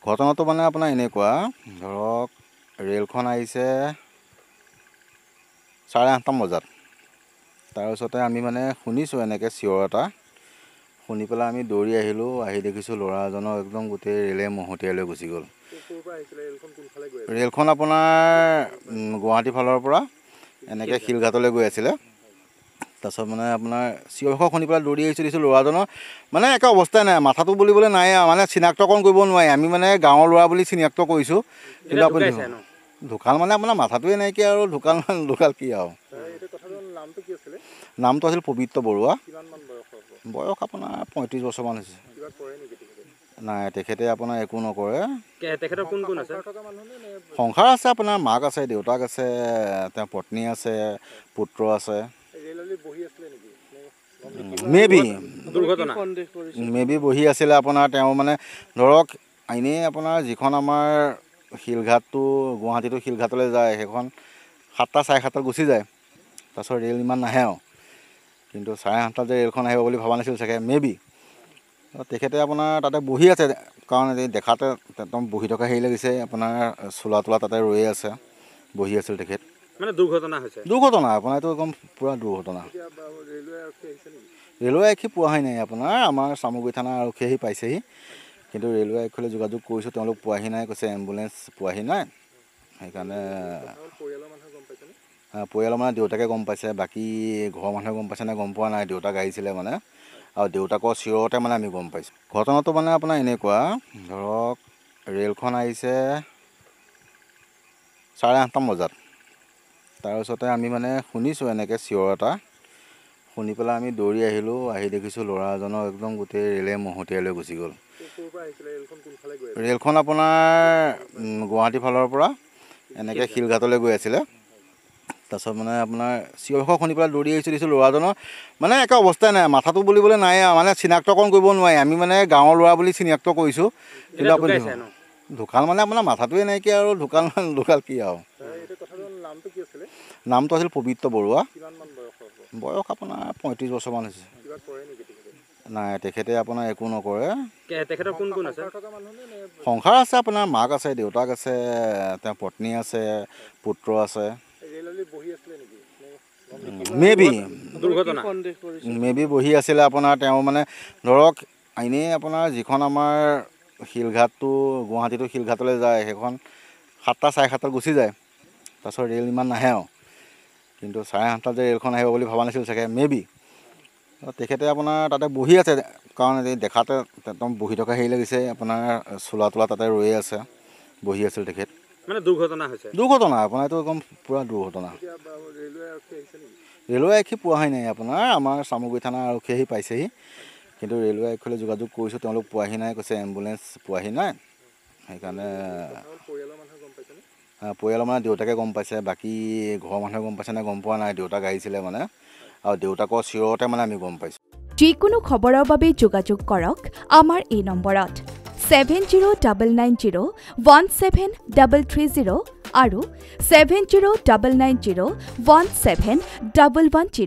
ঘটনাটো মানে আপোনাৰ এনেকুৱা ধৰক ৰেলখন আহিছে 8:30 বজাত তাৰপিছতে আমি মানে শুনিছোঁ এনেকৈ চিঞৰ এটা শুনি পেলাই আমি দৌৰি আহিলোঁ আহি দেখিছোঁ ল'ৰা এজনক একদম গোটেই ৰেলে মহতিয়াই লৈ গুচি গ'ল ৰেলখন আপোনাৰ গুৱাহাটী ফালৰ পৰা এনেকৈ শিলঘাটলৈ গৈ আছিলে তাৰপিছত মানে আপোনাৰ চিঞৰ শুনি পেলাই দৌৰি আহিছোঁ দেখিছোঁ ল'ৰাজনৰ মানে একে অৱস্থাই নাই মাথাটো বুলিবলৈ নাই মানে চিনাক্তকৰণ কৰিব নোৱাৰি আমি মানে গাঁৱৰ ল'ৰা বুলি চিনাক্ত কৰিছোঁ কিন্তু আপুনি ঢুকাল মানে আপোনাৰ মাথাটোৱে নাইকিয়া আৰু ঢুকাল কি আৰু নামটো আছিল পবিত্ৰ বৰুৱা বয়স আপোনাৰ 35 বছৰমান হৈছে নাই তেখেতে আপোনাৰ একো নকৰে সংসাৰ আছে আপোনাৰ মাক আছে দেউতাক আছে তেওঁৰ পত্নী আছে পুত্ৰ আছে মেবি বহি আছিলে আপোনাৰ তেওঁ মানে ধৰক এনেই আপোনাৰ যিখন আমাৰ শিলঘাটটো গুৱাহাটীটো শিলঘাটলৈ যায় সেইখন 7টা 7:30 গুচি যায় তাৰপিছত ৰেল ইমান নাহে আৰু কিন্তু 8:30 যে ৰেলখন আহিব বুলি ভবা নাছিল চাগে মেবি তেখেতে আপোনাৰ তাতে বহি আছে কাৰণ দেখাতে একদম বহি থকা হেৰি লাগিছে আপোনাৰ চোলা তোলা তাতে ৰৈ আছে বহি আছিল তেখেত মানে দুৰ্ঘটনা আপোনাৰ এইটো একদম পূৰা দুৰ্ঘটনা ৰেলৱে আৰক্ষী পোৱাহি নাই আপোনাৰ আমাৰ চামগুৰি থানা আৰক্ষী আহি পাইছেহি কিন্তু ৰেলৱে আৰক্ষীলৈ যোগাযোগ কৰিছোঁ তেওঁলোক পোৱাহি নাই কৈছে এম্বুলেঞ্চ পোৱাহি নাই সেইকাৰণে পৰিয়ালৰ মানে দেউতাকে গম পাইছে বাকী ঘৰৰ মানুহে গম পাইছে নে গম পোৱা নাই দেউতাক আহিছিলে মানে আৰু দেউতাকৰ চিঞৰতে মানে আমি গম পাইছোঁ ঘটনাটো মানে আপোনাৰ এনেকুৱা ধৰক ৰেলখন আহিছে 8:30 বজাত তাৰপিছতে আমি মানে শুনিছোঁ এনেকৈ চিঞৰ এটা শুনি পেলাই আমি দৌৰি আহিলোঁ আহি দেখিছোঁ ল'ৰা এজনক একদম গোটেই ৰেলে মহতিয়াই লৈ গুচি গ'ল ৰেলখন আপোনাৰ গুৱাহাটী ফালৰ পৰা এনেকৈ শিলঘাটলৈ গৈ আছিলে তাৰপিছত মানে আপোনাৰ চিঞৰ শুনি পেলাই দৌৰি আহিছোঁ দেখিছোঁ ল'ৰাজনৰ মানে একে অৱস্থাই নাই মাথাটো বুলিবলৈ নাই মানে চিনাক্তকৰণ কৰিব নোৱাৰি আমি মানে গাঁৱৰ ল'ৰা বুলি চিনাক্ত কৰিছোঁ কিন্তু আপুনি ঢুকাল মানে আপোনাৰ মাথাটোৱে নাইকিয়া আৰু ঢুকাল কি আৰু নামটো আছিল পবিত্ৰ বৰুৱা বয়স আপোনাৰ 35 বছৰমান হৈছে নাই তেখেতে আপোনাৰ একো নকৰে সংসাৰ আছে আপোনাৰ মাক আছে দেউতাক আছে তেওঁৰ পত্নী আছে পুত্ৰ আছে মেবি বহি আছিলে আপোনাৰ তেওঁ মানে ধৰক এনেই আপোনাৰ যিখন আমাৰ শিলঘাটটো গুৱাহাটীটো শিলঘাটলৈ যায় সেইখন 7টা 7:30 গুচি যায় তাৰপিছত ৰেল ইমান নাহে আৰু কিন্তু 8:30 যে ৰেলখন আহিব বুলি ভবা নাছিল চাগে মেবি তেখেতে আপোনাৰ তাতে বহি আছে কাৰণ দেখাতে একদম বহি থকা হেৰি লাগিছে আপোনাৰ চোলা তোলা তাতে ৰৈ আছে বহি আছিল তেখেত মানে দুৰ্ঘটনা আপোনাৰ এইটো একদম পূৰা দুৰ্ঘটনা ৰেলৱে আৰক্ষী পোৱাহি নাই আপোনাৰ আমাৰ চামগুৰি থানা আৰক্ষী আহি পাইছেহি কিন্তু ৰেলৱে আৰক্ষীলৈ যোগাযোগ কৰিছোঁ তেওঁলোক পোৱাহি নাই কৈছে এম্বুলেঞ্চ পোৱাহি নাই সেইকাৰণে পৰিয়ালৰ মানে দেউতাকে গম পাইছে বাকী ঘৰৰ মানুহে গম পাইছে নে গম পোৱা নাই দেউতাক আহিছিলে মানে আৰু দেউতাকৰ চিঞৰতে মানে আমি গম পাইছোঁ যিকোনো খবৰৰ বাবে যোগাযোগ কৰক আমাৰ এই নম্বৰত 7099017330 আৰু 7099017110